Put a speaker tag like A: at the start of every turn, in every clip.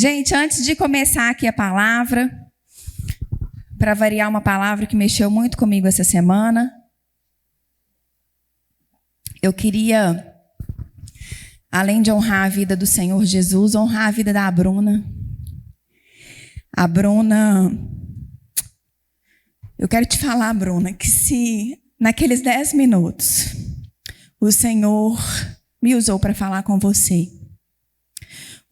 A: Gente, antes de começar aqui a palavra, para variar uma palavra que mexeu muito comigo essa semana, eu queria, além de honrar a vida do Senhor Jesus, honrar a vida da Bruna. A Bruna, eu quero te falar, Bruna, que se naqueles 10 minutos o Senhor me usou para falar com você,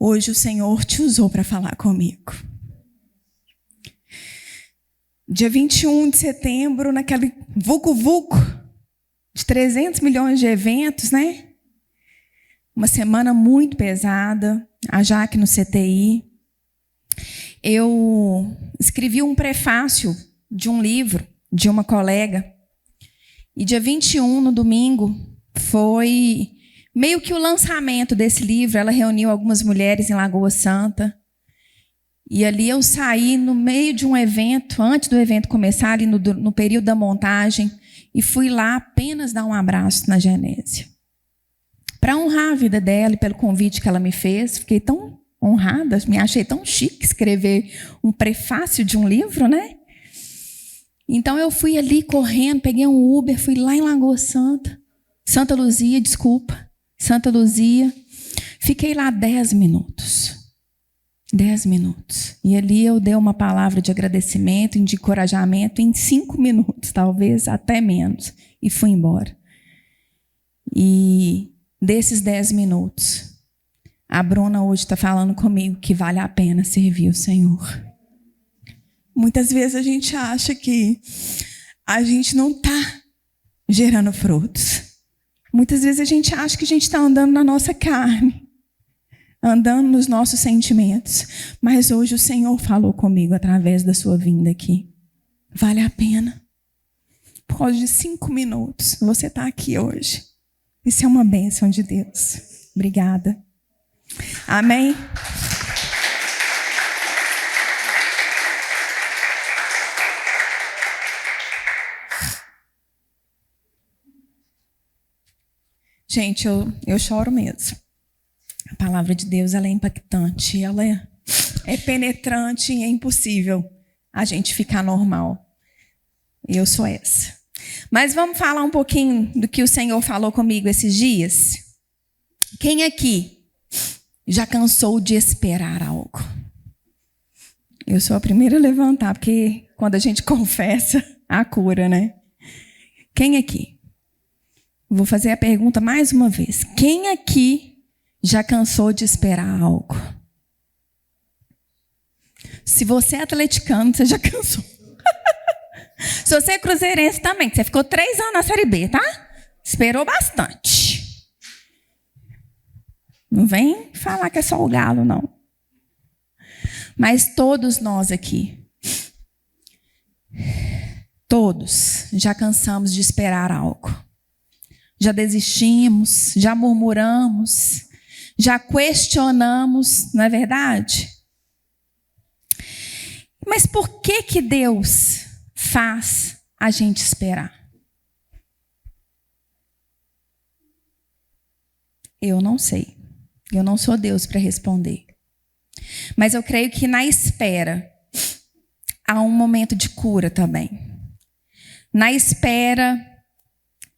A: hoje o Senhor te usou para falar comigo. Dia 21 de setembro, naquele vucu-vucu de 300 milhões de eventos, né? Uma semana muito pesada, a Jaque no CTI. Eu escrevi um prefácio de um livro de uma colega. E dia 21, no domingo, foi meio que o lançamento desse livro. Ela reuniu algumas mulheres em Lagoa Santa. E ali eu saí no meio de um evento, antes do evento começar, ali no período da montagem, e fui lá apenas dar um abraço na Genésia. Para honrar a vida dela e pelo convite que ela me fez, fiquei tão honrada, me achei tão chique escrever um prefácio de um livro, né? Então eu fui ali correndo, peguei um Uber, fui lá em Lagoa Santa, Santa Luzia, Santa Luzia. Fiquei lá 10 minutos. 10 minutos. E ali eu dei uma palavra de agradecimento, de encorajamento em 5 minutos, talvez até menos. E fui embora. E desses 10 minutos, a Bruna hoje está falando comigo que vale a pena servir o Senhor. Muitas vezes a gente acha que a gente não está gerando frutos. Muitas vezes a gente acha que a gente está andando na nossa carne, andando nos nossos sentimentos. Mas hoje o Senhor falou comigo através da sua vinda aqui. Vale a pena. Por causa de 5 minutos, você está aqui hoje. Isso é uma bênção de Deus. Obrigada. Amém? Gente, eu choro mesmo. A palavra de Deus, ela é impactante, ela é penetrante e é impossível a gente ficar normal. E eu sou essa. Mas vamos falar um pouquinho do que o Senhor falou comigo esses dias? Quem aqui já cansou de esperar algo? Eu sou a primeira a levantar, porque quando a gente confessa, a cura, né? Quem aqui? Vou fazer a pergunta mais uma vez. Quem aqui já cansou de esperar algo? Se você é atleticano, você já cansou. Se você é cruzeirense também, você ficou 3 anos na Série B, tá? Esperou bastante. Não vem falar que é só o galo, não. Mas todos nós aqui, todos já cansamos de esperar algo. Já desistimos, já murmuramos, já questionamos, não é verdade? Mas por que Deus faz a gente esperar? Eu não sei. Eu não sou Deus para responder. Mas eu creio que na espera há um momento de cura também. Na espera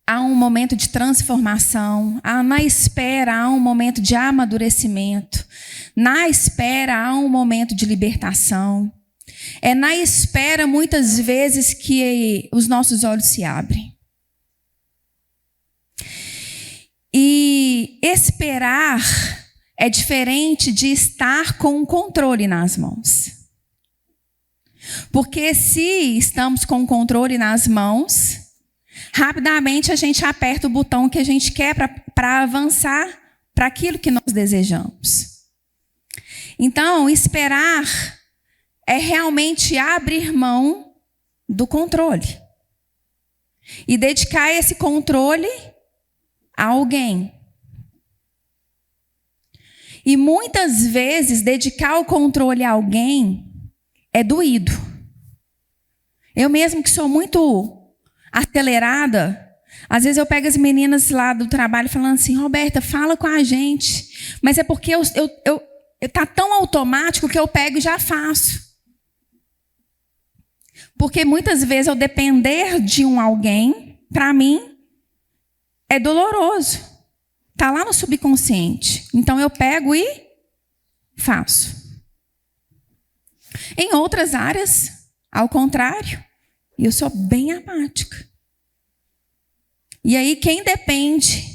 A: há um momento de transformação, na espera há um momento de amadurecimento, na espera há um momento de libertação. É na espera, muitas vezes, que os nossos olhos se abrem. E esperar é diferente de estar com o controle nas mãos. Porque se estamos com o controle nas mãos, rapidamente a gente aperta o botão que a gente quer para avançar para aquilo que nós desejamos. Então, esperar é realmente abrir mão do controle e dedicar esse controle a alguém. E muitas vezes dedicar o controle a alguém é doído. Eu mesmo que sou muito acelerada, às vezes eu pego as meninas lá do trabalho falando assim: Roberta, fala com a gente. Mas é porque está tão automático que eu pego e já faço. Porque muitas vezes eu depender de alguém, para mim, é doloroso. Está lá no subconsciente. Então eu pego e faço. Em outras áreas, ao contrário, eu sou bem apática. E aí quem depende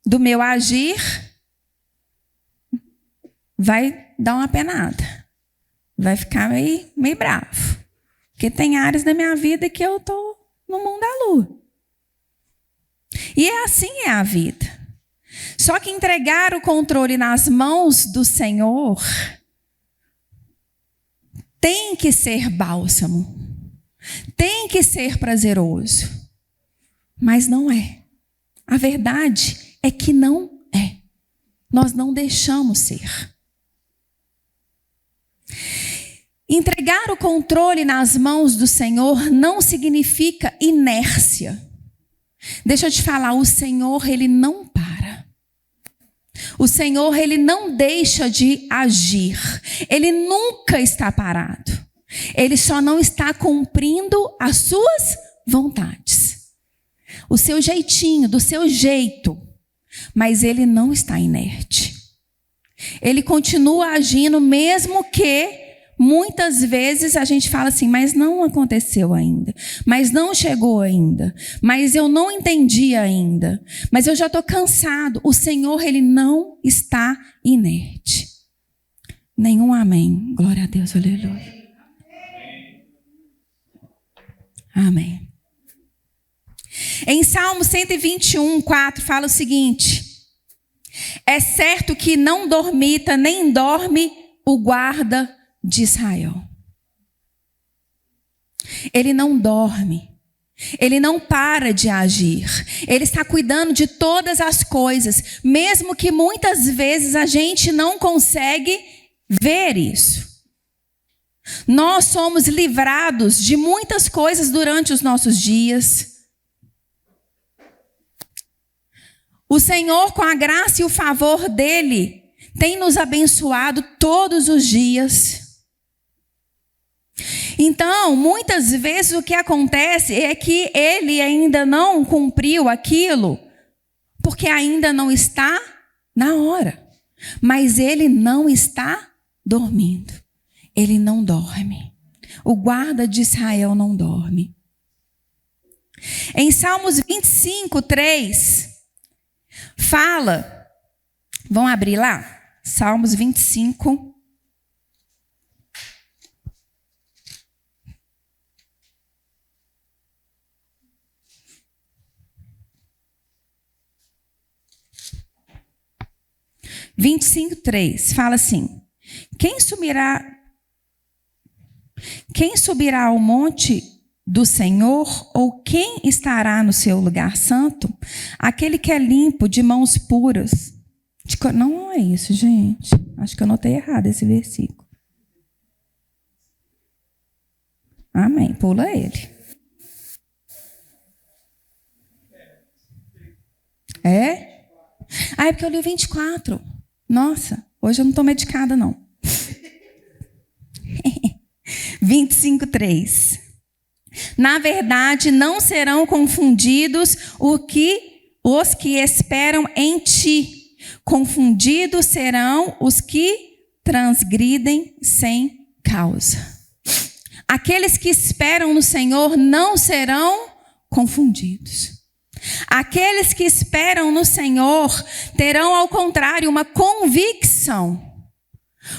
A: do meu agir vai dar uma penada. Vai ficar meio bravo. Porque tem áreas da minha vida que eu estou no mundo da lua. E assim é a vida. Só que entregar o controle nas mãos do Senhor tem que ser bálsamo. Tem que ser prazeroso. Mas não é. A verdade é que não é. Nós não deixamos ser. Entregar o controle nas mãos do Senhor não significa inércia. Deixa eu te falar, o Senhor, Ele não para. O Senhor, Ele não deixa de agir. Ele nunca está parado. Ele só não está cumprindo as suas vontades. O seu jeitinho, do seu jeito. Mas Ele não está inerte. Ele continua agindo mesmo que muitas vezes a gente fala assim, mas não aconteceu ainda, mas não chegou ainda, mas eu não entendi ainda, mas eu já estou cansado. O Senhor, Ele não está inerte. Nenhum amém. Glória a Deus, aleluia. Amém. Em Salmo 121, 4, fala o seguinte: é certo que não dormita, nem dorme o guarda de Israel. Ele não dorme. Ele não para de agir. Ele está cuidando de todas as coisas, mesmo que muitas vezes a gente não consegue ver isso. Nós somos livrados de muitas coisas durante os nossos dias. O Senhor, com a graça e o favor dele, tem nos abençoado todos os dias. Então, muitas vezes o que acontece é que ele ainda não cumpriu aquilo, porque ainda não está na hora. Mas ele não está dormindo. Ele não dorme. O guarda de Israel não dorme. Em Salmos 25, 3, fala, vão abrir lá? Salmos 25. (25, 3) fala assim: quem subirá ao monte do Senhor, ou quem estará no seu lugar santo? Aquele que é limpo, de mãos puras. Não é isso, gente. Acho que eu anotei errado esse versículo. Amém. Pula ele. É? Ah, é porque eu li o 24. Nossa, hoje eu não estou medicada, não. 25, 3. Na verdade, não serão confundidos os que esperam em ti. Confundidos serão os que transgridem sem causa. Aqueles que esperam no Senhor não serão confundidos. Aqueles que esperam no Senhor terão, ao contrário, uma convicção.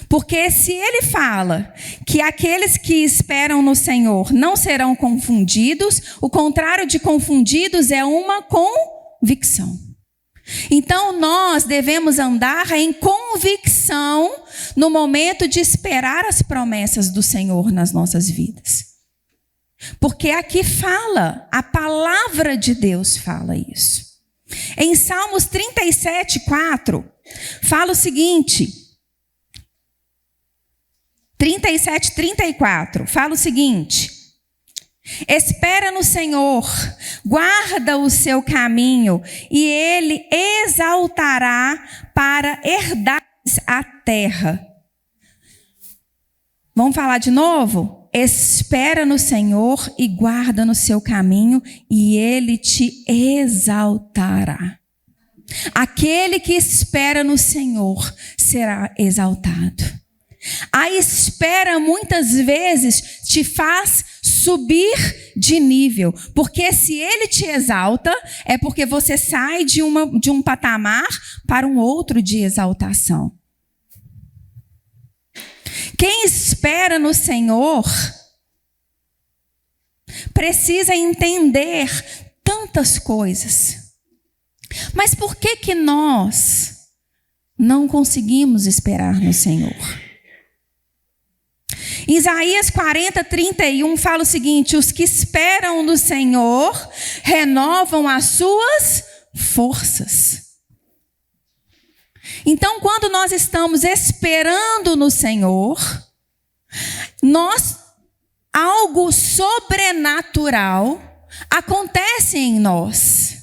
A: Porque se ele fala que aqueles que esperam no Senhor não serão confundidos, o contrário de confundidos é uma convicção. Então nós devemos andar em convicção no momento de esperar as promessas do Senhor nas nossas vidas. Porque aqui fala, a palavra de Deus fala isso. Em Salmos 37, 4, fala o seguinte: 37, 34, fala o seguinte: espera no Senhor, guarda o seu caminho, e ele exaltará para herdares a terra. Vamos falar de novo? Espera no Senhor e guarda no seu caminho, e Ele te exaltará. Aquele que espera no Senhor será exaltado. A espera muitas vezes te faz subir de nível, porque se Ele te exalta, é porque você sai de um patamar para um outro de exaltação. Quem espera no Senhor precisa entender tantas coisas. Mas por que nós não conseguimos esperar no Senhor? Isaías 40:31 fala o seguinte: os que esperam no Senhor renovam as suas forças. Então, quando nós estamos esperando no Senhor, algo sobrenatural acontece em nós.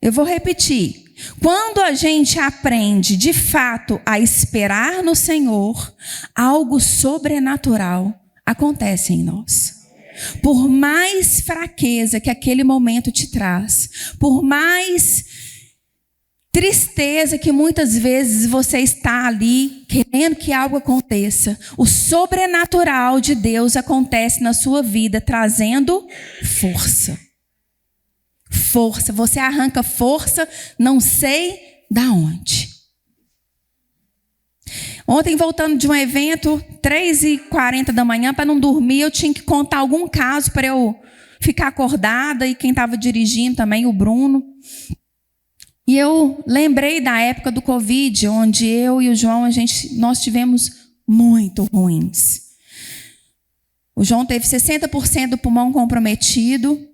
A: Eu vou repetir. Quando a gente aprende de fato a esperar no Senhor, algo sobrenatural acontece em nós. Por mais fraqueza que aquele momento te traz, por mais tristeza que muitas vezes você está ali querendo que algo aconteça, o sobrenatural de Deus acontece na sua vida, trazendo força. Força, você arranca força, não sei da onde. Ontem, voltando de um evento, 3h40 da manhã, para não dormir, eu tinha que contar algum caso para eu ficar acordada, e quem estava dirigindo também, o Bruno. E eu lembrei da época do Covid, onde eu e o João, nós tivemos muito ruins. O João teve 60% do pulmão comprometido,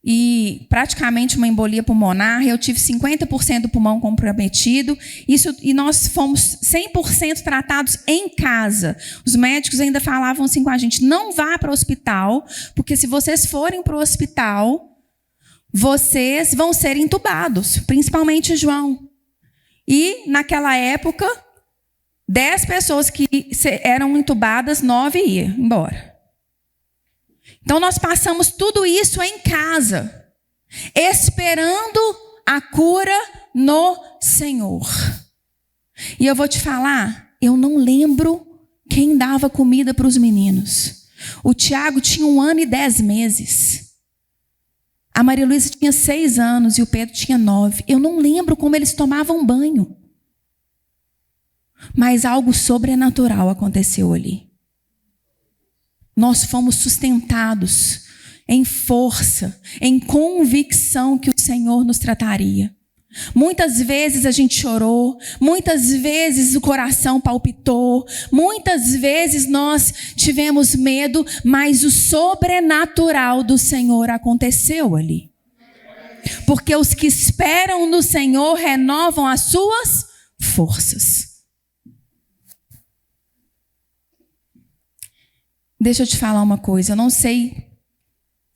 A: e praticamente uma embolia pulmonar. Eu tive 50% do pulmão comprometido. E nós fomos 100% tratados em casa. Os médicos ainda falavam assim com a gente: não vá para o hospital, porque se vocês forem para o hospital, vocês vão ser entubados, principalmente o João. E naquela época, 10 pessoas que eram entubadas, 9 iam embora. Então, nós passamos tudo isso em casa, esperando a cura no Senhor. E eu vou te falar, eu não lembro quem dava comida para os meninos. O Tiago tinha 1 ano e 10 meses. A Maria Luísa tinha 6 anos e o Pedro tinha 9. Eu não lembro como eles tomavam banho. Mas algo sobrenatural aconteceu ali. Nós fomos sustentados em força, em convicção que o Senhor nos trataria. Muitas vezes a gente chorou, muitas vezes o coração palpitou, muitas vezes nós tivemos medo, mas o sobrenatural do Senhor aconteceu ali. Porque os que esperam no Senhor renovam as suas forças. Deixa eu te falar uma coisa, eu não sei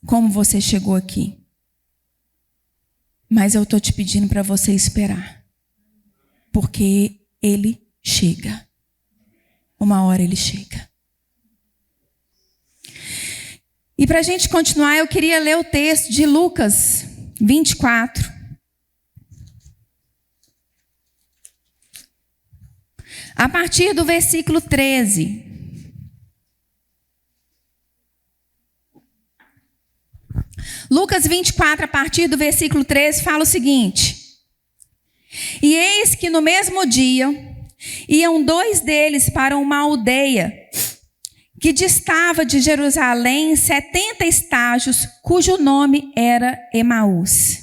A: como você chegou aqui, mas eu estou te pedindo para você esperar, porque Ele chega. Uma hora Ele chega. E para a gente continuar, eu queria ler o texto de Lucas 24. A partir do versículo 13. Lucas 24, a partir do versículo 13, fala o seguinte: e eis que no mesmo dia iam 2 deles para uma aldeia que distava de Jerusalém 70 estágios, cujo nome era Emaús.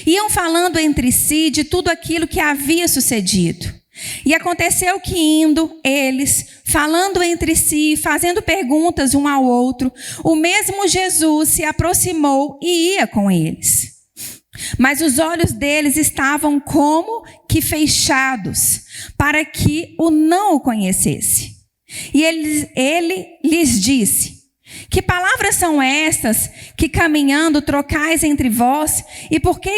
A: Iam falando entre si de tudo aquilo que havia sucedido. E aconteceu que indo eles, falando entre si, fazendo perguntas um ao outro, o mesmo Jesus se aproximou e ia com eles. Mas os olhos deles estavam como que fechados, para que o não o conhecesse. E ele lhes disse: Que palavras são estas que caminhando trocais entre vós? E por que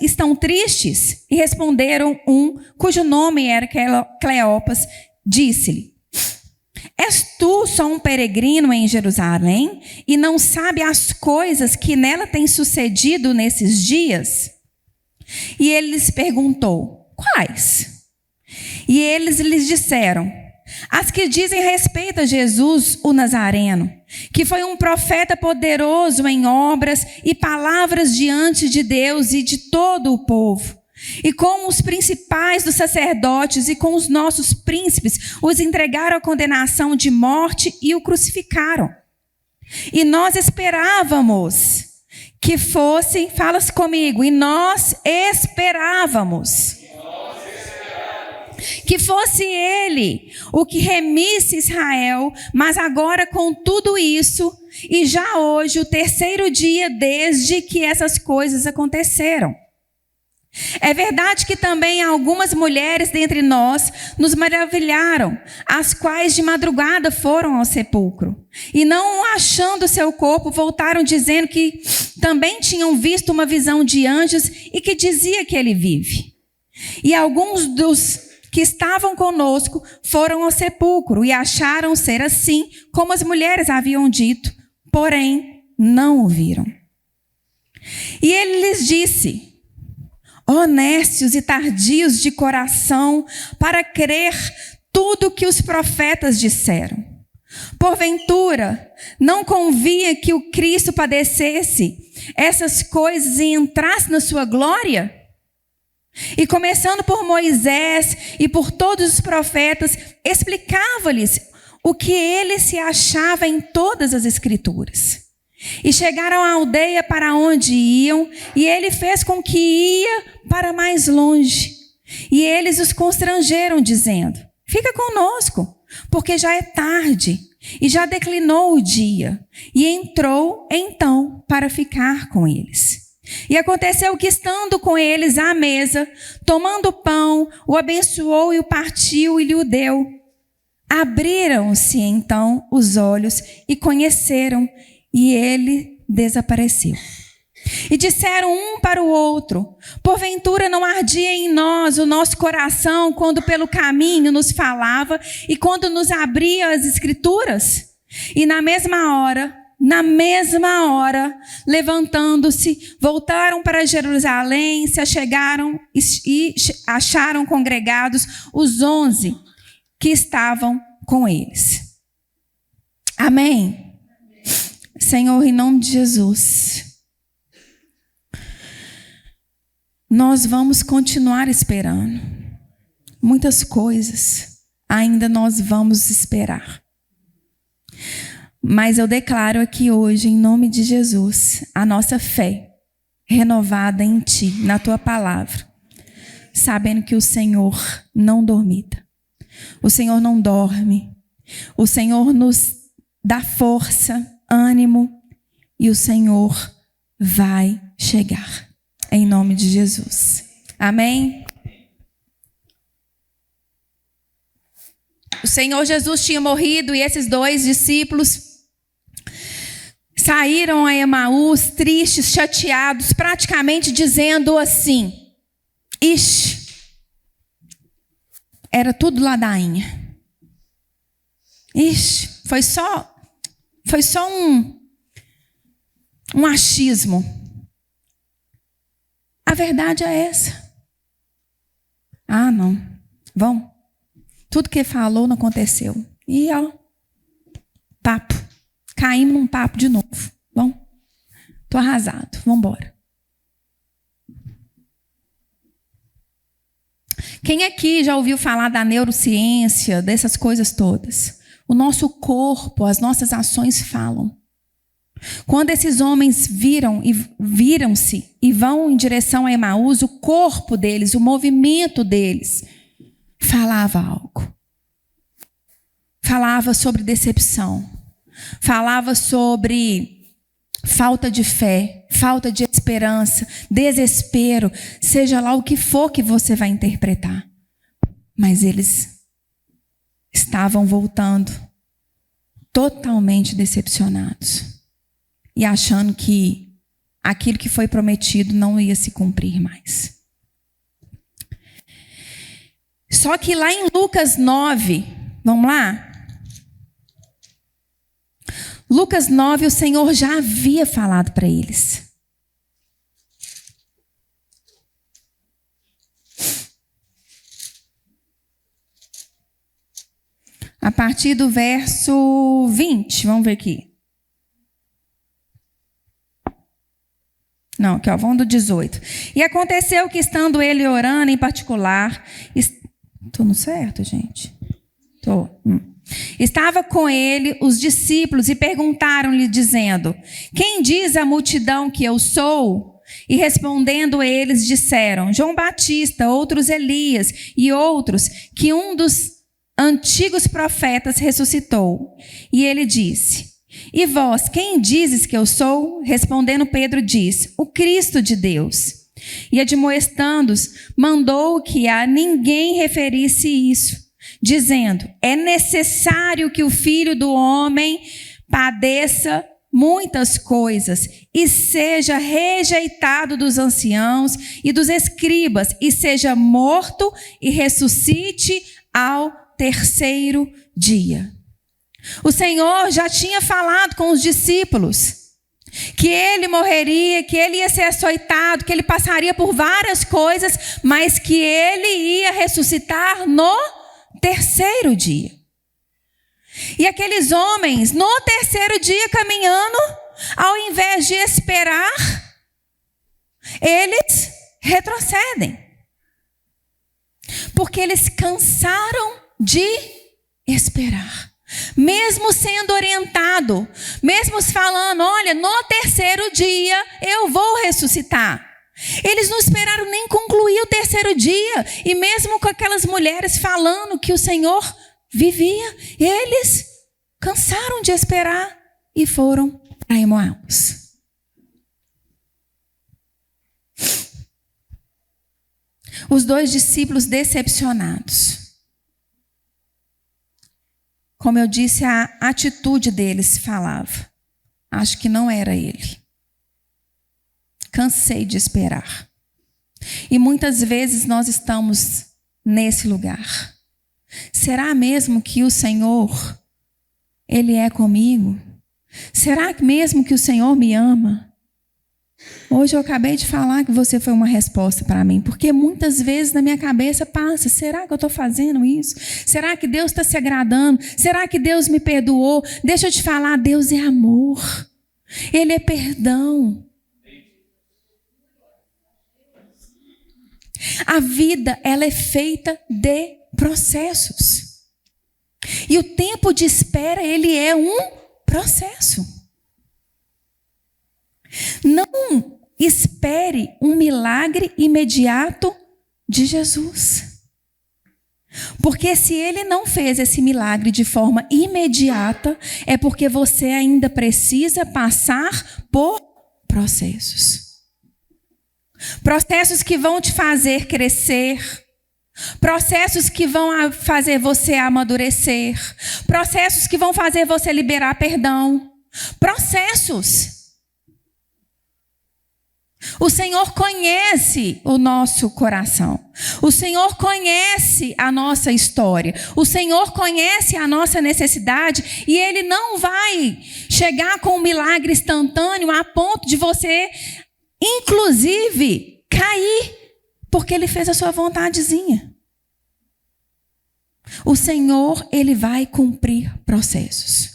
A: estão tristes? E responderam um, cujo nome era Cleopas, disse-lhe: És tu só um peregrino em Jerusalém e não sabe as coisas que nela têm sucedido nesses dias? E ele lhes perguntou: quais? E eles lhes disseram: as que dizem respeito a Jesus, o Nazareno, que foi um profeta poderoso em obras e palavras diante de Deus e de todo o povo. E com os principais dos sacerdotes e com os nossos príncipes, os entregaram à condenação de morte e o crucificaram. E nós esperávamos que fosse, fala-se comigo, e nós esperávamos que fosse ele o que remisse Israel, mas agora com tudo isso, e já hoje o terceiro dia desde que essas coisas aconteceram. É verdade que também algumas mulheres dentre nós nos maravilharam, as quais de madrugada foram ao sepulcro, e não achando seu corpo, voltaram dizendo que também tinham visto uma visão de anjos e que dizia que ele vive. E alguns dos que estavam conosco foram ao sepulcro e acharam ser assim como as mulheres haviam dito, porém não o viram. E ele lhes disse: honestos e tardios de coração, para crer tudo que os profetas disseram. Porventura, não convinha que o Cristo padecesse essas coisas e entrasse na sua glória? E começando por Moisés e por todos os profetas, explicava-lhes o que ele se achava em todas as Escrituras. E chegaram à aldeia para onde iam, e ele fez com que ia para mais longe. E eles os constrangeram, dizendo: fica conosco, porque já é tarde, e já declinou o dia. E entrou, então, para ficar com eles. E aconteceu que, estando com eles à mesa, tomando o pão, o abençoou e o partiu e lhe o deu. Abriram-se, então, os olhos e conheceram, e ele desapareceu. E disseram um para o outro: porventura não ardia em nós o nosso coração quando pelo caminho nos falava e quando nos abria as Escrituras? E na mesma hora, levantando-se, voltaram para Jerusalém, se achegaram e acharam congregados os 11 que estavam com eles. Amém? Senhor, em nome de Jesus, nós vamos continuar esperando. Muitas coisas ainda nós vamos esperar. Mas eu declaro aqui hoje, em nome de Jesus, a nossa fé renovada em Ti, na Tua palavra, sabendo que o Senhor não dormita. O Senhor não dorme. O Senhor nos dá força, ânimo, e o Senhor vai chegar. Em nome de Jesus. Amém? O Senhor Jesus tinha morrido e esses 2 discípulos saíram a Emaús tristes, chateados, praticamente dizendo assim: ixi, era tudo ladainha. Ixi, foi só um achismo. A verdade é essa. Ah, não. Vão. Tudo que falou não aconteceu. E ó, papo. Caímos num papo de novo. Bom, tô arrasado. Vamos embora. Quem aqui já ouviu falar da neurociência, dessas coisas todas? O nosso corpo, as nossas ações falam. Quando esses homens viram-se e vão em direção a Emaús, o corpo deles, o movimento deles, falava algo. Falava sobre decepção. Falava sobre falta de fé, falta de esperança, desespero, seja lá o que for que você vai interpretar. Mas eles estavam voltando totalmente decepcionados e achando que aquilo que foi prometido não ia se cumprir mais. Só que lá em Lucas 9, vamos lá? Lucas 9, o Senhor já havia falado para eles. A partir do verso 20, vamos ver aqui. Não, aqui ó, vamos do 18. E aconteceu que estando ele orando em particular... Estou no certo, gente? Estou. Estava com ele os discípulos e perguntaram-lhe, dizendo: quem diz a multidão que eu sou? E respondendo eles, disseram: João Batista, outros Elias, e outros que um dos antigos profetas ressuscitou. E ele disse: e vós, quem dizes que eu sou? Respondendo Pedro disse: o Cristo de Deus. E admoestando-os, mandou que a ninguém referisse isso, dizendo: é necessário que o Filho do Homem padeça muitas coisas e seja rejeitado dos anciãos e dos escribas, e seja morto e ressuscite ao terceiro dia. O Senhor já tinha falado com os discípulos que ele morreria, que ele ia ser açoitado, que ele passaria por várias coisas, mas que ele ia ressuscitar no terceiro dia. E aqueles homens, no terceiro dia caminhando, ao invés de esperar, eles retrocedem. Porque eles cansaram de esperar. Mesmo sendo orientado, mesmo falando: olha, no terceiro dia eu vou ressuscitar. Eles não esperaram nem concluir o terceiro dia. E mesmo com aquelas mulheres falando que o Senhor vivia, eles cansaram de esperar e foram para Emaús. Os dois discípulos decepcionados. Como eu disse, a atitude deles falava: acho que não era ele. Cansei de esperar. E muitas vezes nós estamos nesse lugar. Será mesmo que o Senhor, Ele é comigo? Será mesmo que o Senhor me ama? Hoje eu acabei de falar que você foi uma resposta para mim, porque muitas vezes na minha cabeça passa: será que eu estou fazendo isso? Será que Deus está se agradando? Será que Deus me perdoou? Deixa eu te falar, Deus é amor. Ele é perdão. A vida, ela é feita de processos. E o tempo de espera, ele é um processo. Não espere um milagre imediato de Jesus. Porque se ele não fez esse milagre de forma imediata, é porque você ainda precisa passar por processos. Processos que vão te fazer crescer. Processos que vão fazer você amadurecer. Processos que vão fazer você liberar perdão. Processos. O Senhor conhece o nosso coração. O Senhor conhece a nossa história. O Senhor conhece a nossa necessidade. E Ele não vai chegar com um milagre instantâneo a ponto de você, inclusive, cair, porque Ele fez a sua vontadezinha. O Senhor, Ele vai cumprir processos.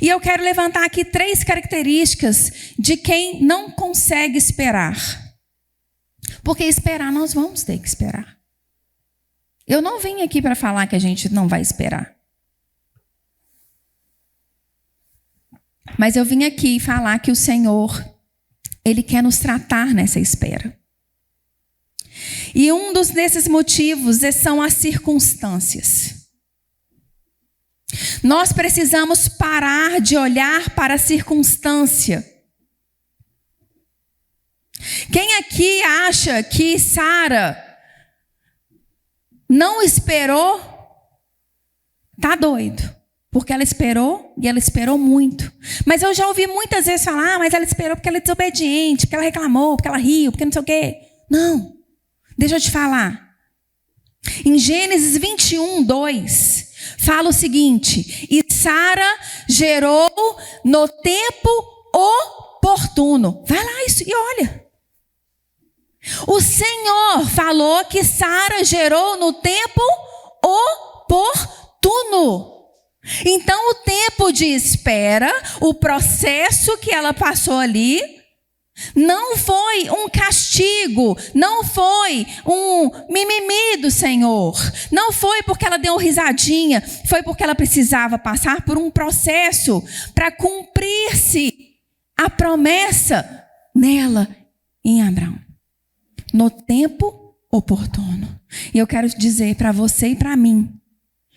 A: E eu quero levantar aqui 3 características de quem não consegue esperar. Porque esperar, nós vamos ter que esperar. Eu não vim aqui para falar que a gente não vai esperar. Mas eu vim aqui falar que o Senhor, Ele quer nos tratar nessa espera. E um desses motivos são as circunstâncias. Nós precisamos parar de olhar para a circunstância. Quem aqui acha que Sara não esperou, está doido. porque ela esperou e ela esperou muito. Mas eu já ouvi muitas vezes falar, mas ela esperou porque ela é desobediente, porque ela reclamou, porque ela riu, porque não sei o quê. Não, deixa eu te falar. Em Gênesis 21, 2, fala o seguinte: e Sara gerou no tempo oportuno. Vai lá isso e olha. O Senhor falou que Sara gerou no tempo oportuno. Então o tempo de espera, o processo que ela passou ali, não foi um castigo, não foi um mimimi do Senhor, não foi porque ela deu risadinha, foi porque ela precisava passar por um processo para cumprir-se a promessa nela em Abraão, no tempo oportuno. E eu quero dizer para você e para mim,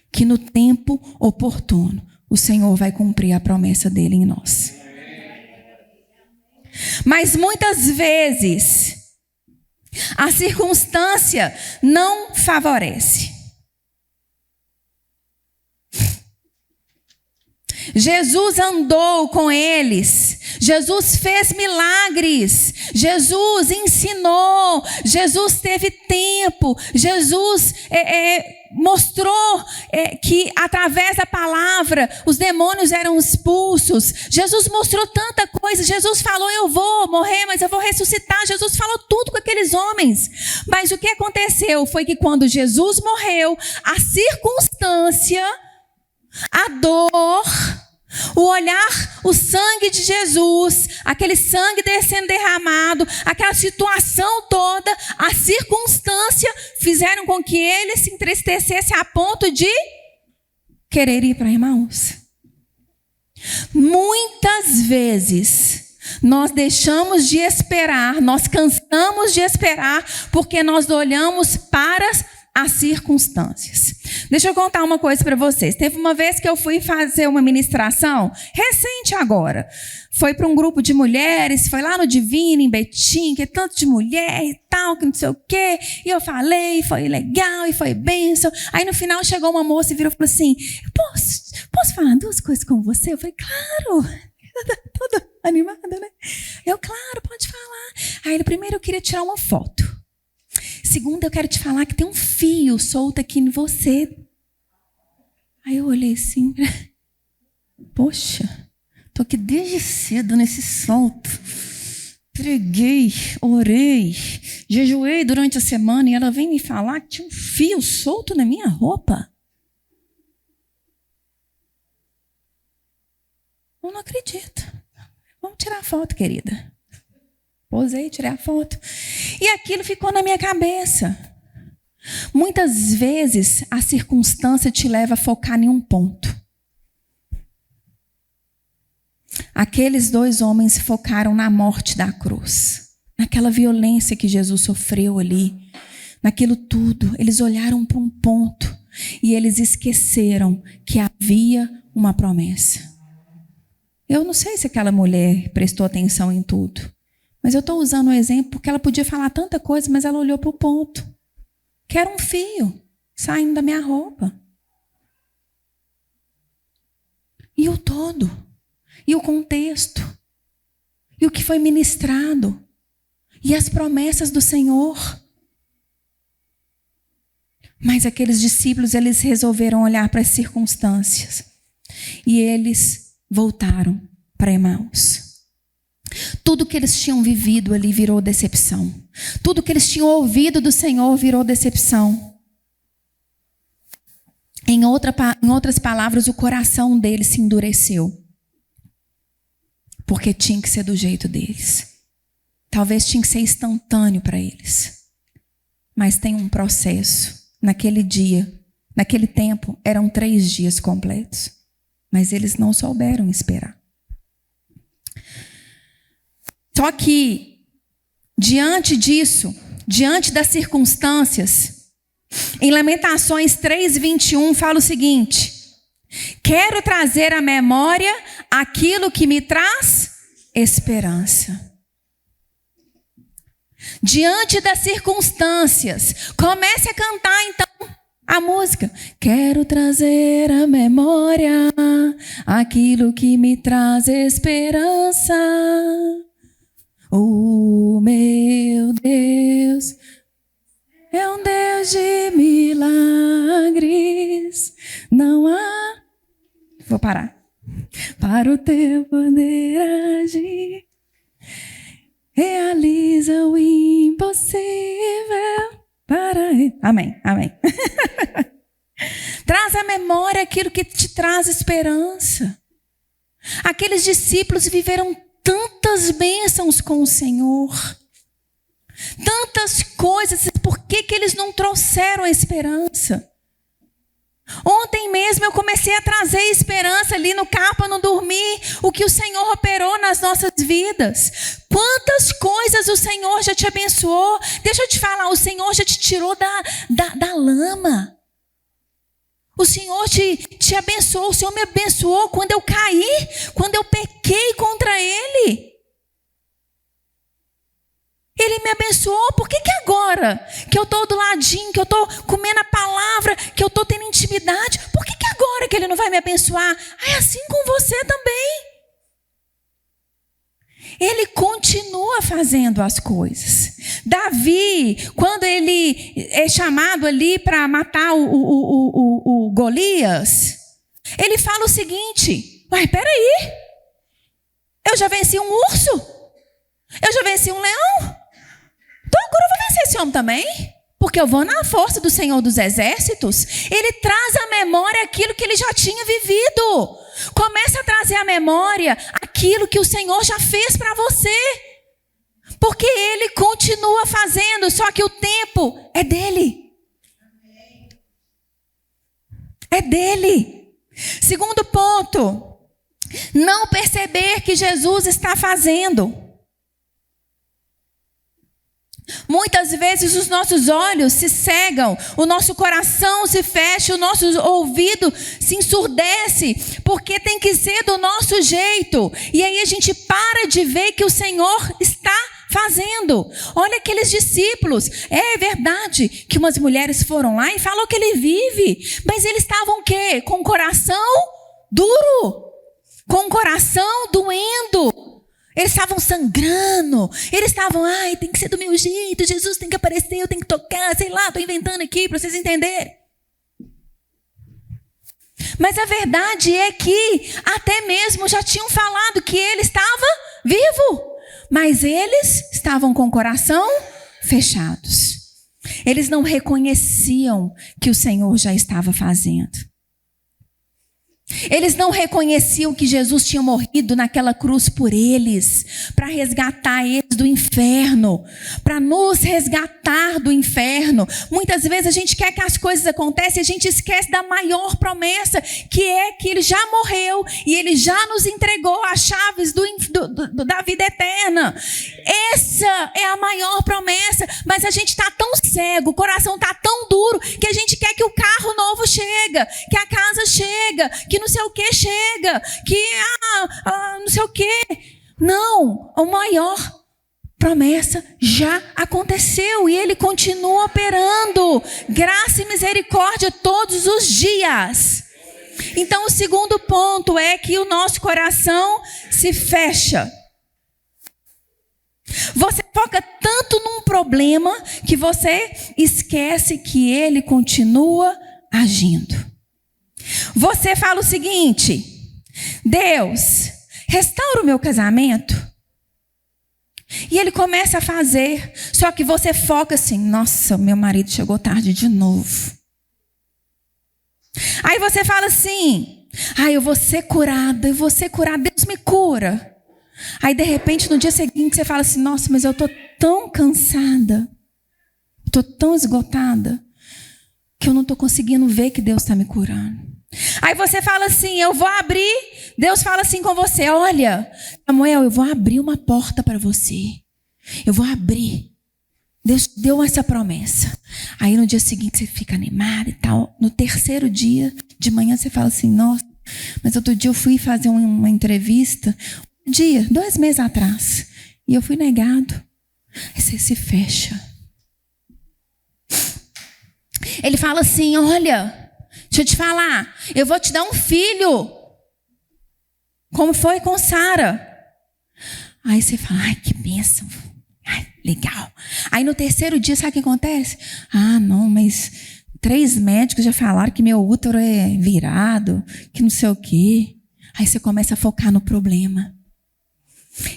A: que no tempo oportuno o Senhor vai cumprir a promessa dele em nós. Mas muitas vezes a circunstância não favorece. Jesus andou com eles, Jesus fez milagres, Jesus ensinou, Jesus teve tempo, Jesus mostrou que através da palavra os demônios eram expulsos. Jesus mostrou tanta coisa. Jesus falou: eu vou morrer, mas eu vou ressuscitar. Jesus falou tudo com aqueles homens. Mas o que aconteceu foi que quando Jesus morreu, a circunstância, a dor, o olhar, o sangue de Jesus, aquele sangue descendo derramado, aquela situação toda, a circunstância fizeram com que ele se entristecesse a ponto de querer ir para Emaús. Muitas vezes nós deixamos de esperar, nós cansamos de esperar porque nós olhamos para as circunstâncias. Deixa eu contar uma coisa para vocês. Teve uma vez que eu fui fazer uma ministração, recente agora. Foi para um grupo de mulheres, foi lá no Divino, em Betim, que é tanto de mulher e tal, que não sei o quê. E eu falei, foi legal e foi bênção. Aí no final chegou uma moça e virou e falou assim: posso falar duas coisas com você? Eu falei: claro. Toda animada, né? Eu: claro, pode falar. Aí primeiro eu queria tirar uma foto. Segundo, eu quero te falar que tem um fio solto aqui em você. Aí eu olhei assim, poxa, tô aqui desde cedo nesse solto. Preguei, orei, jejuei durante a semana e ela vem me falar que tinha um fio solto na minha roupa. Eu não acredito. Vamos tirar a foto, querida. Posei, tirei a foto. E aquilo ficou na minha cabeça. Muitas vezes a circunstância te leva a focar em um ponto. Aqueles dois homens focaram na morte da cruz, naquela violência que Jesus sofreu ali, naquilo tudo. Eles olharam para um ponto e eles esqueceram que havia uma promessa. Eu não sei se aquela mulher prestou atenção em tudo. Mas eu estou usando o exemplo porque ela podia falar tanta coisa, mas ela olhou para o ponto. Que era um fio saindo da minha roupa. E o todo. E o contexto. E o que foi ministrado. E as promessas do Senhor. Mas aqueles discípulos, eles resolveram olhar para as circunstâncias. E eles voltaram para Emaús. Tudo que eles tinham vivido ali virou decepção. Tudo que eles tinham ouvido do Senhor virou decepção. Em outras palavras, o coração deles se endureceu. Porque tinha que ser do jeito deles. Talvez tinha que ser instantâneo para eles. Mas tem um processo. Naquele dia, naquele tempo, eram 3 dias completos. Mas eles não souberam esperar. Só que, diante disso, diante das circunstâncias, em Lamentações 3:21 fala o seguinte: quero trazer à memória aquilo que me traz esperança. Diante das circunstâncias, comece a cantar então a música. Quero trazer à memória aquilo que me traz esperança. O meu Deus é um Deus de milagres. Não há... Vou parar. Para o teu poder agir, realiza o impossível para ele. Amém, amém. Traz à memória aquilo que te traz esperança. Aqueles discípulos viveram tantas bênçãos com o Senhor, tantas coisas, por que eles não trouxeram a esperança? Ontem mesmo eu comecei a trazer esperança ali no carro para não dormir, o que o Senhor operou nas nossas vidas. Quantas coisas o Senhor já te abençoou. Deixa eu te falar, o Senhor já te tirou da lama. O Senhor te abençoou, o Senhor me abençoou quando eu caí, quando eu pequei contra Ele. Ele me abençoou, por que agora que eu estou do ladinho, que eu estou comendo a palavra, que eu estou tendo intimidade, por que agora que Ele não vai me abençoar? É assim com você também. Ele continua fazendo as coisas. Davi, quando ele é chamado ali para matar o Golias, ele fala o seguinte: mas peraí, eu já venci um urso, eu já venci um leão, então agora eu vou vencer esse homem também, porque eu vou na força do Senhor dos Exércitos. Ele traz à memória aquilo que ele já tinha vivido. Começa a trazer à memória aquilo que o Senhor já fez para você. Porque Ele continua fazendo, só que o tempo é dele. É dele. Segundo ponto, não perceber que Jesus está fazendo. Muitas vezes os nossos olhos se cegam, o nosso coração se fecha, o nosso ouvido se ensurdece, porque tem que ser do nosso jeito. E aí a gente para de ver que o Senhor está fazendo. Olha aqueles discípulos. É verdade que umas mulheres foram lá e falou que Ele vive, mas eles estavam o quê? Com o coração duro, com o coração doendo. Eles estavam sangrando, eles estavam, tem que ser do meu jeito, Jesus tem que aparecer, eu tenho que tocar, sei lá, estou inventando aqui para vocês entenderem. Mas a verdade é que até mesmo já tinham falado que Ele estava vivo, mas eles estavam com o coração fechados. Eles não reconheciam que o Senhor já estava fazendo. Eles não reconheciam que Jesus tinha morrido naquela cruz por eles, para resgatar eles do inferno, para nos resgatar do inferno. Muitas vezes a gente quer que as coisas aconteçam e a gente esquece da maior promessa, que é que Ele já morreu e Ele já nos entregou as chaves da vida eterna. Essa é a maior promessa, mas a gente está tão cego, o coração está tão duro, que a gente quer que o carro novo chega, que a casa chega, que não sei o que chega, que não sei o que. Não, a maior promessa já aconteceu e Ele continua operando. Graça e misericórdia todos os dias. Então o segundo ponto é que o nosso coração se fecha. Você foca tanto num problema que você esquece que Ele continua agindo. Você fala o seguinte: Deus, restaura o meu casamento. E Ele começa a fazer, só que você foca assim: nossa, meu marido chegou tarde de novo. Aí você fala assim: eu vou ser curada, Deus me cura. Aí de repente no dia seguinte você fala assim: nossa, mas eu estou tão cansada, estou tão esgotada, que eu não estou conseguindo ver que Deus está me curando. Aí você fala assim: eu vou abrir. Deus fala assim com você: olha, Samuel, eu vou abrir uma porta para você. Eu vou abrir. Deus deu essa promessa. Aí no dia seguinte você fica animado e tal. No terceiro dia de manhã você fala assim: nossa, mas outro dia eu fui fazer uma entrevista, 2 meses atrás, e eu fui negado. Aí você se fecha. Ele fala assim: olha, deixa eu te falar, eu vou te dar um filho. Como foi com Sara. Aí você fala, ai, que bênção. Ai, legal. Aí no terceiro dia, sabe o que acontece? Ah, não, mas 3 médicos já falaram que meu útero é virado, que não sei o quê. Aí você começa a focar no problema.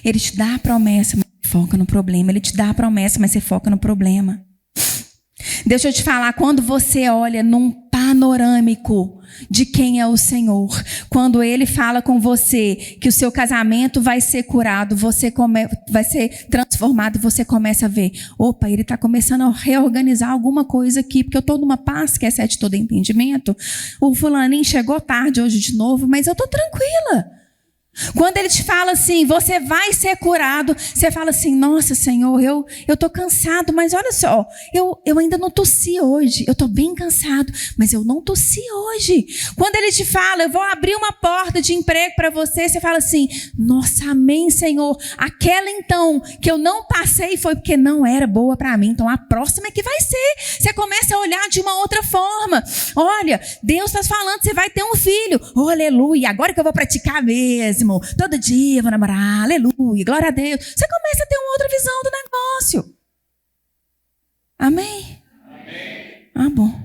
A: Ele te dá a promessa, mas você foca no problema. Ele te dá a promessa, mas você foca no problema. Deixa eu te falar, quando você olha num panorâmico de quem é o Senhor, quando Ele fala com você que o seu casamento vai ser curado, vai ser transformado, você começa a ver, opa, Ele está começando a reorganizar alguma coisa aqui, porque eu estou numa paz que excede todo entendimento. O fulaninho chegou tarde hoje de novo, mas eu estou tranquila. Quando Ele te fala assim, você vai ser curado, você fala assim, nossa Senhor, eu estou cansado, mas olha só, eu ainda não tossi hoje, eu estou bem cansado, mas eu não tossi hoje. Quando Ele te fala, eu vou abrir uma porta de emprego para você, você fala assim, nossa, amém Senhor, aquela então que eu não passei foi porque não era boa para mim, então a próxima é que vai ser. Você começa a olhar de uma outra forma. Olha, Deus está falando, você vai ter um filho, oh, aleluia, agora que eu vou praticar mesmo. Todo dia eu vou namorar, aleluia, glória a Deus. Você começa a ter uma outra visão do negócio. Amém? Amém. Ah, bom.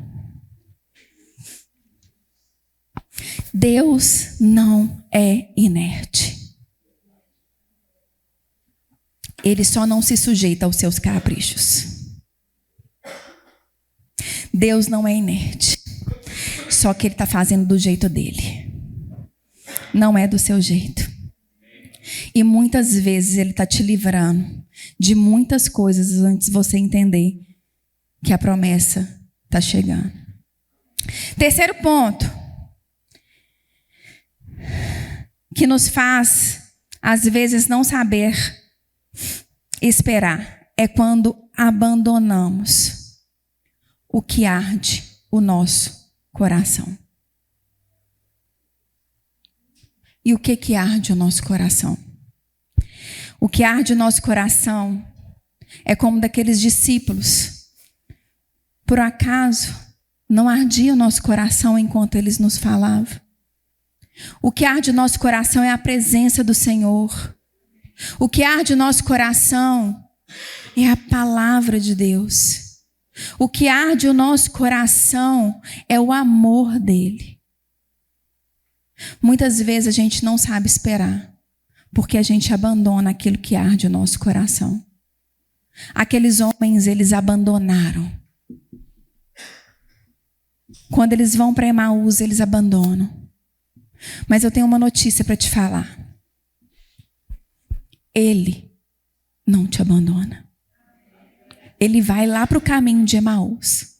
A: Deus não é inerte. Ele só não se sujeita aos seus caprichos. Deus não é inerte. Só que Ele está fazendo do jeito dele. Não é do seu jeito. E muitas vezes Ele está te livrando de muitas coisas antes de você entender que a promessa está chegando. Terceiro ponto. Que nos faz, às vezes, não saber esperar. É quando abandonamos o que arde o nosso coração. E o que arde o nosso coração? O que arde o nosso coração é como daqueles discípulos. Por acaso, não ardia o nosso coração enquanto eles nos falavam? O que arde o nosso coração é a presença do Senhor. O que arde o nosso coração é a palavra de Deus. O que arde o nosso coração é o amor dele. Muitas vezes a gente não sabe esperar, porque a gente abandona aquilo que arde o nosso coração. Aqueles homens, eles abandonaram. Quando eles vão para Emaús, eles abandonam. Mas eu tenho uma notícia para te falar. Ele não te abandona. Ele vai lá para o caminho de Emaús,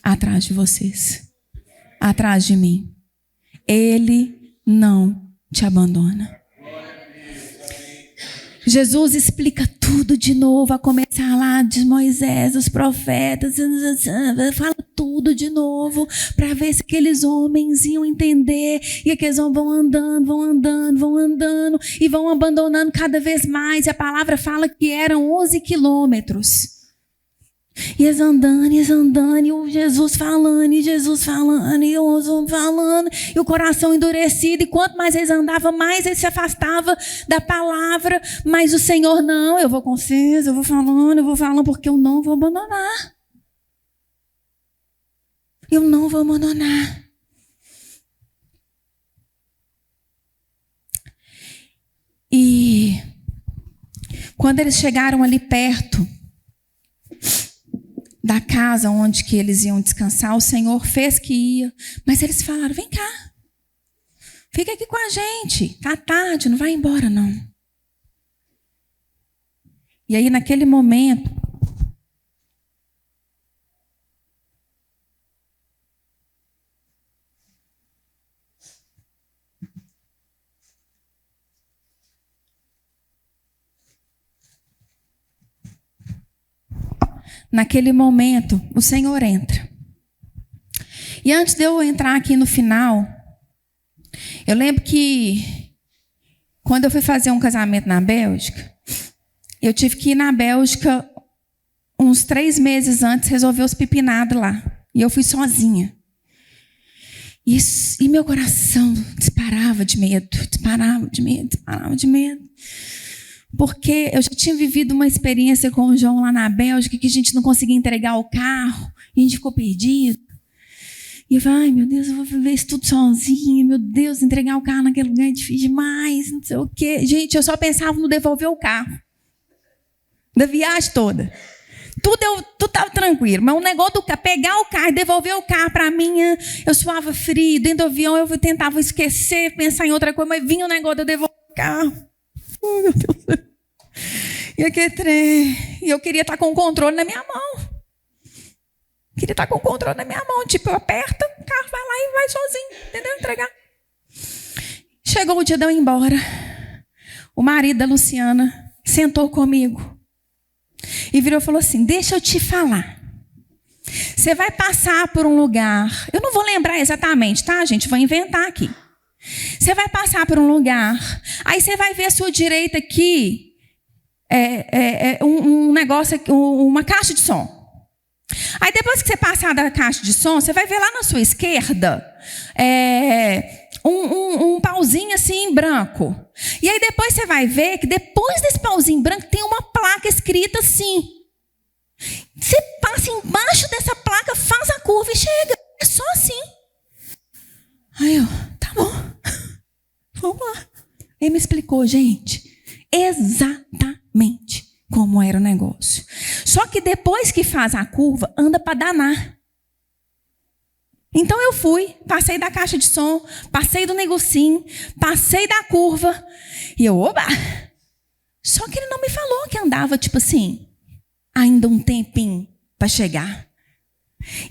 A: atrás de vocês, atrás de mim. Ele não te abandona. Jesus explica tudo de novo, a começar lá de Moisés, os profetas, fala tudo de novo, para ver se aqueles homens iam entender, e aqueles homens vão andando, e vão abandonando cada vez mais, e a palavra fala que eram 11 quilômetros. E eles andando, e o Jesus falando, e o homem falando, e o coração endurecido, e quanto mais eles andavam, mais eles se afastavam da palavra, mas o Senhor não, eu vou com vocês, eu vou falando, porque eu não vou abandonar. Eu não vou abandonar. E quando eles chegaram ali perto da casa onde que eles iam descansar, o Senhor fez que ia, mas eles falaram, vem cá, fica aqui com a gente, tá tarde, não vai embora não. E aí naquele momento, o Senhor entra. E antes de eu entrar aqui no final, eu lembro que quando eu fui fazer um casamento na Bélgica, eu tive que ir na Bélgica uns 3 meses antes resolver os pepinados lá. E eu fui sozinha. E meu coração disparava de medo, disparava de medo, disparava de medo. Porque eu já tinha vivido uma experiência com o João lá na Bélgica, que a gente não conseguia entregar o carro, e a gente ficou perdido. E eu falei, ai meu Deus, eu vou viver isso tudo sozinha, meu Deus, entregar o carro naquele lugar é difícil demais, não sei o quê. Gente, eu só pensava no devolver o carro. Da viagem toda. Tudo estava tranquilo, mas o negócio do carro, pegar o carro e devolver o carro para mim, eu suava frio, dentro do avião eu tentava esquecer, pensar em outra coisa, mas vinha o negócio de eu devolver o carro. Oh, meu Deus. E aquele trem, e eu queria estar com o controle na minha mão. Queria estar com o controle na minha mão, tipo, eu aperto, o carro vai lá e vai sozinho, entendeu? Entregar. Chegou o dia de eu ir embora. O marido da Luciana sentou comigo e virou e falou assim, deixa eu te falar. Você vai passar por um lugar, eu não vou lembrar exatamente, tá, gente? Vou inventar aqui. Você vai passar por um lugar, aí você vai ver à sua direita aqui um negócio, uma caixa de som. Aí depois que você passar da caixa de som, você vai ver lá na sua esquerda um pauzinho assim branco. E aí depois você vai ver que depois desse pauzinho branco tem uma placa escrita assim. Você passa embaixo dessa placa, faz a curva e chega. É só assim. Aí eu, tá bom. Vamos lá. Ele me explicou, gente, exatamente como era o negócio. Só que depois que faz a curva, anda para danar. Então eu fui, passei da caixa de som, passei do negocinho, passei da curva, e eu, oba! Só que ele não me falou que andava, tipo assim, ainda um tempinho para chegar.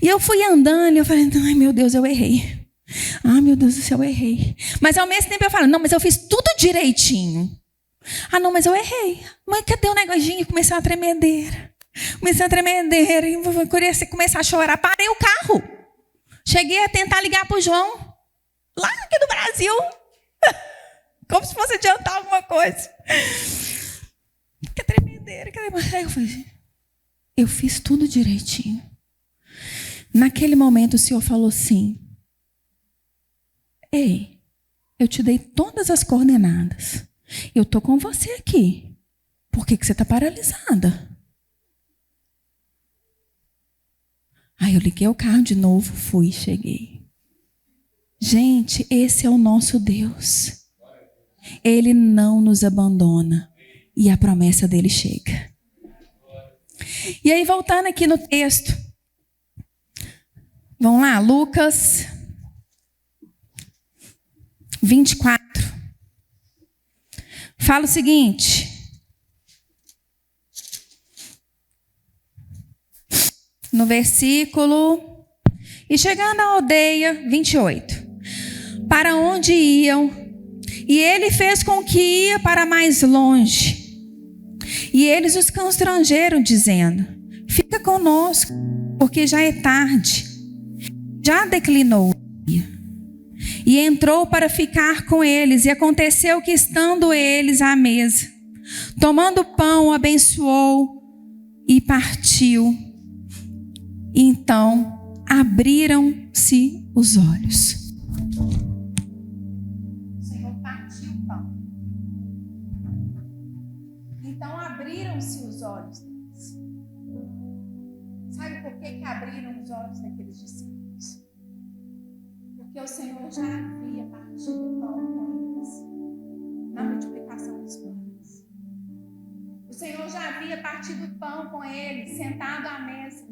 A: E eu fui andando, e eu falei, ai meu Deus, eu errei. Ai meu Deus do céu, eu errei. Mas ao mesmo tempo eu falo, não, mas eu fiz tudo direitinho. Ah, não, mas eu errei. Mas cadê o negocinho? Comecei a tremedeira. E começar a chorar. Parei o carro. Cheguei a tentar ligar para o João. Lá aqui do Brasil. Como se fosse adiantar alguma coisa. Que tremedeira. Aí eu falei, eu fiz tudo direitinho. Naquele momento o Senhor falou assim, ei, eu te dei todas as coordenadas. Eu estou com você aqui. Por que você está paralisada? Aí eu liguei o carro de novo, fui, cheguei. Gente, esse é o nosso Deus. Ele não nos abandona. E a promessa dele chega. E aí, voltando aqui no texto. Vamos lá, Lucas 24. Fala o seguinte. No versículo... E chegando à aldeia, 28. Para onde iam? E ele fez com que ia para mais longe. E eles os constrangeram, dizendo, fica conosco, porque já é tarde. Já declinou o dia. E entrou para ficar com eles. E aconteceu que, estando eles à mesa, tomando o pão, abençoou e partiu. Então, abriram-se os olhos. O Senhor partiu o pão. Então, abriram-se os olhos deles. Sabe por que abriram os olhos daqueles discípulos? Porque o Senhor já havia partido o pão com eles, na multiplicação dos pães. O Senhor já havia partido o pão com eles, sentado à mesa.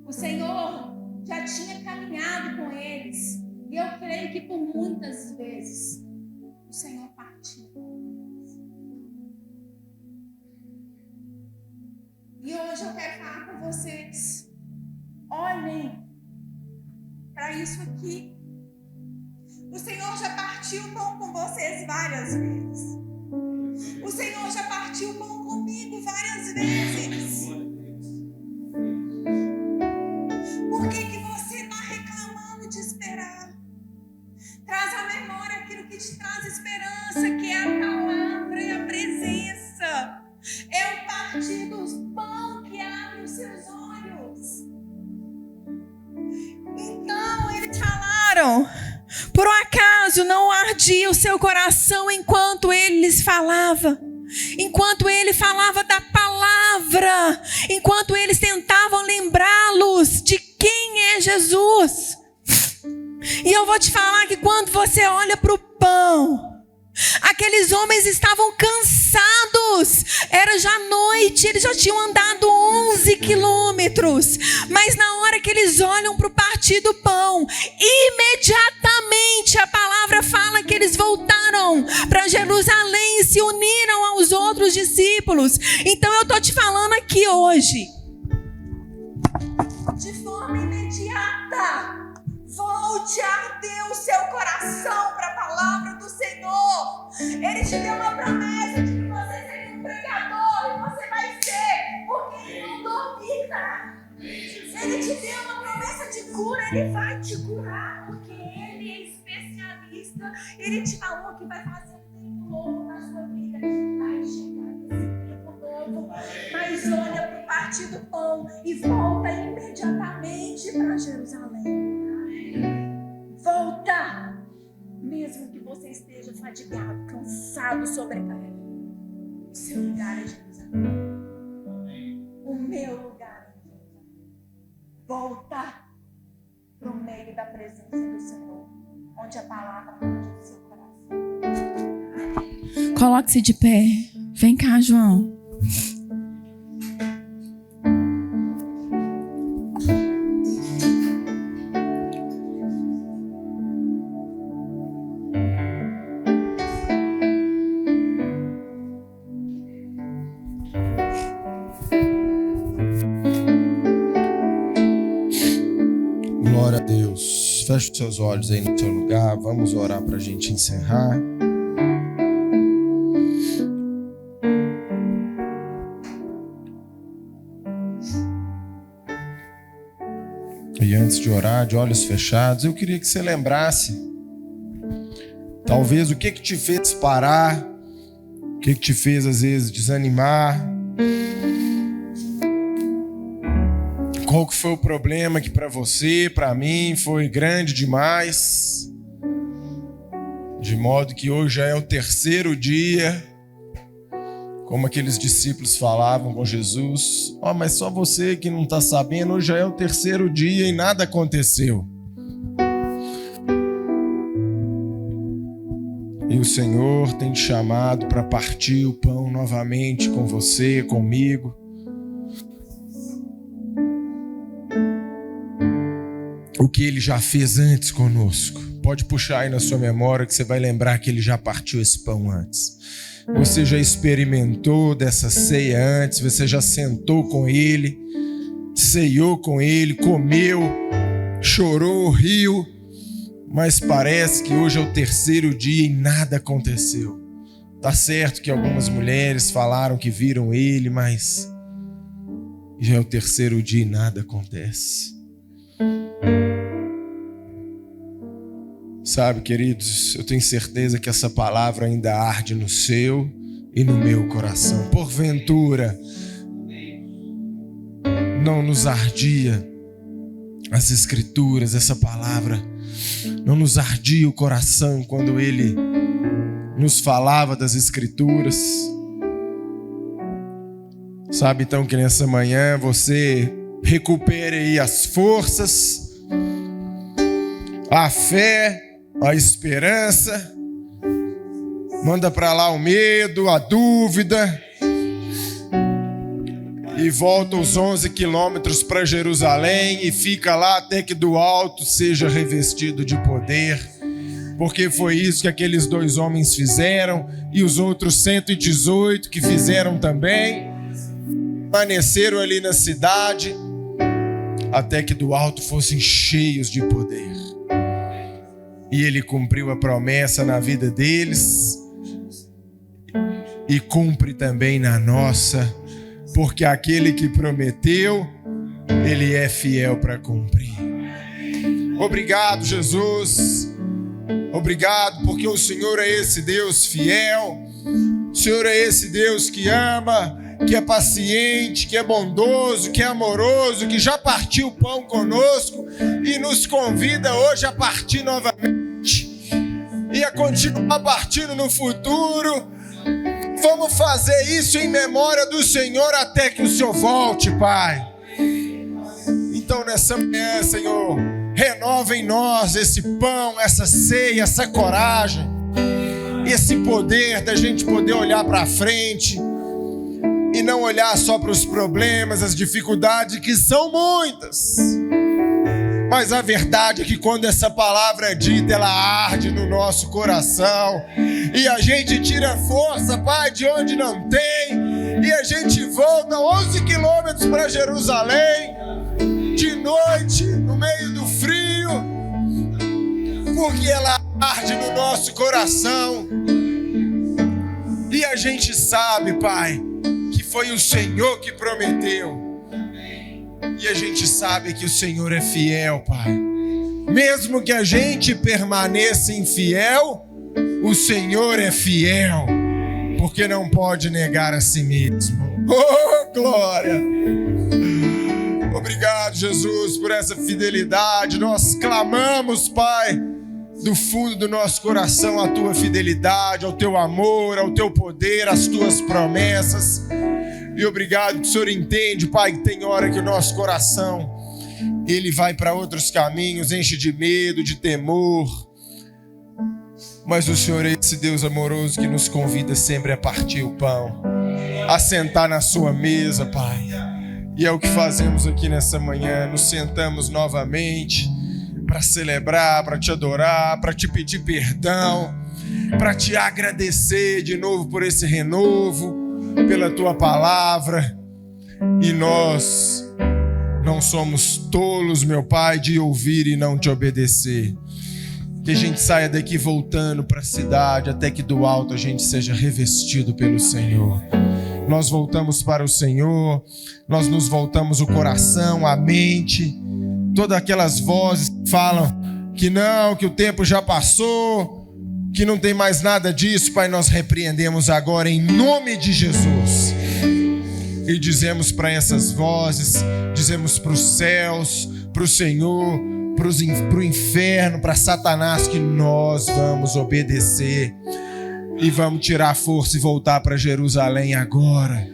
A: O Senhor já tinha caminhado com eles. E eu creio que por muitas vezes o Senhor partiu com eles. E hoje eu quero falar com vocês. Olhem para isso aqui. O Senhor já partiu o pão com vocês várias vezes. O Senhor já partiu o pão comigo várias vezes. Por que você está reclamando de esperar? Traz à memória aquilo que te traz esperança, que é a palavra e a presença. É o partir do pão que abre os seus olhos. acaso não ardia o seu coração enquanto ele lhes falava? Enquanto ele falava da palavra, enquanto eles tentavam lembrá-los de quem é Jesus. E eu vou te falar que quando você olha para o pão, aqueles homens estavam cansados, era já noite, eles já tinham andado 11 quilômetros, mas na hora que eles olham para o partir do pão, imediatamente a palavra fala que eles voltaram para Jerusalém e se uniram aos outros discípulos. Então eu estou te falando aqui hoje, de forma imediata, volte a arder o seu coração para a palavra do Senhor. Ele te deu uma promessa de que você seria um pregador e você vai ser, porque ele não duvida. Ele te deu uma promessa de cura, ele vai te curar, porque ele é especialista. Ele te falou que vai fazer um tempo novo na sua vida. Vai chegar esse tempo novo. Mas olha para o partir do pão e volta imediatamente para Jerusalém. Volta, mesmo que você esteja fadigado, cansado, sobrecarregado. O seu lugar é Jerusalém. O meu lugar é Jerusalém. Volta para o meio da presença do Senhor, onde a palavra age no seu coração. Coloque-se de pé. Vem cá, João.
B: Glória a Deus. Feche os seus olhos aí no seu lugar. Vamos orar para a gente encerrar. E antes de orar, de olhos fechados, eu queria que você lembrasse, talvez, o que te fez parar, o que te fez às vezes desanimar. Qual que foi o problema que para você, para mim, foi grande demais? De modo que hoje já é o terceiro dia, como aqueles discípulos falavam com Jesus. Mas só você que não está sabendo, hoje já é o terceiro dia e nada aconteceu. E o Senhor tem te chamado para partir o pão novamente com você, comigo. O que Ele já fez antes conosco. Pode puxar aí na sua memória que você vai lembrar que Ele já partiu esse pão antes. Você já experimentou dessa ceia antes, você já sentou com Ele, ceiou com Ele, comeu, chorou, riu, mas parece que hoje é o terceiro dia e nada aconteceu. Tá certo que algumas mulheres falaram que viram Ele, mas já é o terceiro dia e nada acontece. Sabe, queridos, eu tenho certeza que essa palavra ainda arde no seu e no meu coração. Porventura, não nos ardia as Escrituras, essa palavra, não nos ardia o coração quando Ele nos falava das Escrituras. Sabe, então, que nessa manhã você recupere aí as forças, a fé, a esperança, manda para lá o medo, a dúvida e volta os 11 quilômetros para Jerusalém e fica lá até que do alto seja revestido de poder, porque foi isso que aqueles 2 homens fizeram e os outros 118 que fizeram também, permaneceram ali na cidade até que do alto fossem cheios de poder. E Ele cumpriu a promessa na vida deles e cumpre também na nossa, porque aquele que prometeu, Ele é fiel para cumprir. Obrigado, Jesus. Obrigado, porque o Senhor é esse Deus fiel. O Senhor é esse Deus que ama, que é paciente, que é bondoso, que é amoroso, que já partiu o pão conosco e nos convida hoje a partir novamente. e a continuar partindo no futuro. Vamos fazer isso em memória do Senhor até que o Senhor volte, Pai. Então nessa manhã, Senhor, renova em nós esse pão, essa ceia, essa coragem, esse poder da gente poder olhar para frente e não olhar só para os problemas, as dificuldades, que são muitas. Mas a verdade é que quando essa palavra é dita, ela arde no nosso coração. E a gente tira força, Pai, de onde não tem. E a gente volta 11 quilômetros para Jerusalém, de noite, no meio do frio, porque ela arde no nosso coração. E a gente sabe, Pai, que foi o Senhor que prometeu. E a gente sabe que o Senhor é fiel, Pai. Mesmo que a gente permaneça infiel, o Senhor é fiel, porque não pode negar a si mesmo. Oh, glória! Obrigado, Jesus, por essa fidelidade. Nós clamamos, Pai, do fundo do nosso coração a Tua fidelidade, ao Teu amor, ao Teu poder, às Tuas promessas. E obrigado que o Senhor entende, Pai, que tem hora que o nosso coração, ele vai para outros caminhos, enche de medo, de temor. Mas o Senhor é esse Deus amoroso que nos convida sempre a partir o pão, a sentar na sua mesa, Pai. E é o que fazemos aqui nessa manhã. Nos sentamos novamente para celebrar, para te adorar, para te pedir perdão, para te agradecer de novo por esse renovo, pela tua palavra. E nós não somos tolos, meu Pai, de ouvir e não te obedecer. Que a gente saia daqui voltando para a cidade, até que do alto a gente seja revestido pelo Senhor. Nós voltamos para o Senhor, nós nos voltamos o coração, a mente, todas aquelas vozes que falam que não, que o tempo já passou, que não tem mais nada disso, Pai, nós repreendemos agora em nome de Jesus. E dizemos para essas vozes, dizemos para os céus, para o Senhor, para o inferno, para Satanás, que nós vamos obedecer e vamos tirar a força e voltar para Jerusalém agora,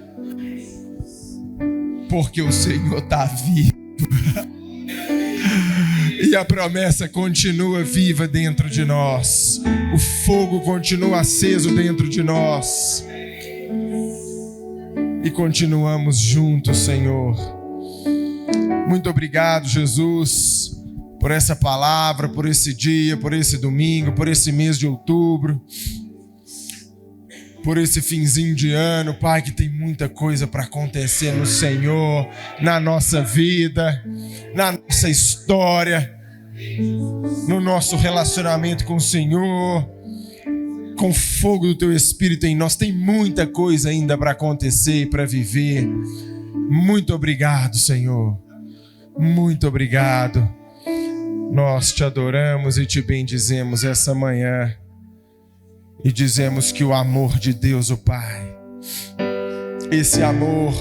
B: porque o Senhor está vivo. E a promessa continua viva dentro de nós. O fogo continua aceso dentro de nós. E continuamos juntos, Senhor. Muito obrigado, Jesus, por essa palavra, por esse dia, por esse domingo, por esse mês de outubro, por esse finzinho de ano, Pai, que tem muita coisa para acontecer no Senhor, na nossa vida, na nossa história, no nosso relacionamento com o Senhor, com o fogo do Teu Espírito em nós. Tem muita coisa ainda para acontecer e para viver. Muito obrigado, Senhor. Muito obrigado. Nós te adoramos e te bendizemos essa manhã. E dizemos que o amor de Deus, o Pai, esse amor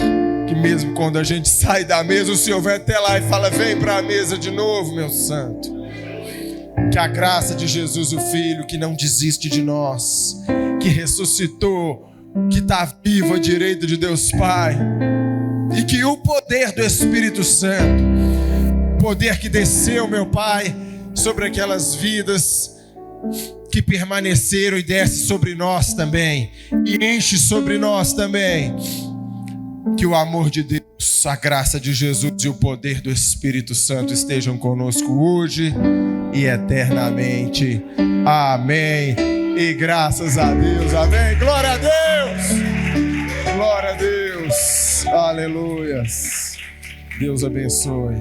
B: que mesmo quando a gente sai da mesa, o Senhor vai até lá e fala: vem para a mesa de novo, meu santo. Que a graça de Jesus, o Filho, que não desiste de nós, que ressuscitou, que está vivo à direita de Deus Pai, e que o poder do Espírito Santo, poder que desceu, meu Pai, sobre aquelas vidas que permaneceram, e desce sobre nós também, e enche sobre nós também. Que o amor de Deus, a graça de Jesus e o poder do Espírito Santo estejam conosco hoje e eternamente. Amém. E graças a Deus. Amém. Glória a Deus. Glória a Deus. Aleluia. Deus abençoe.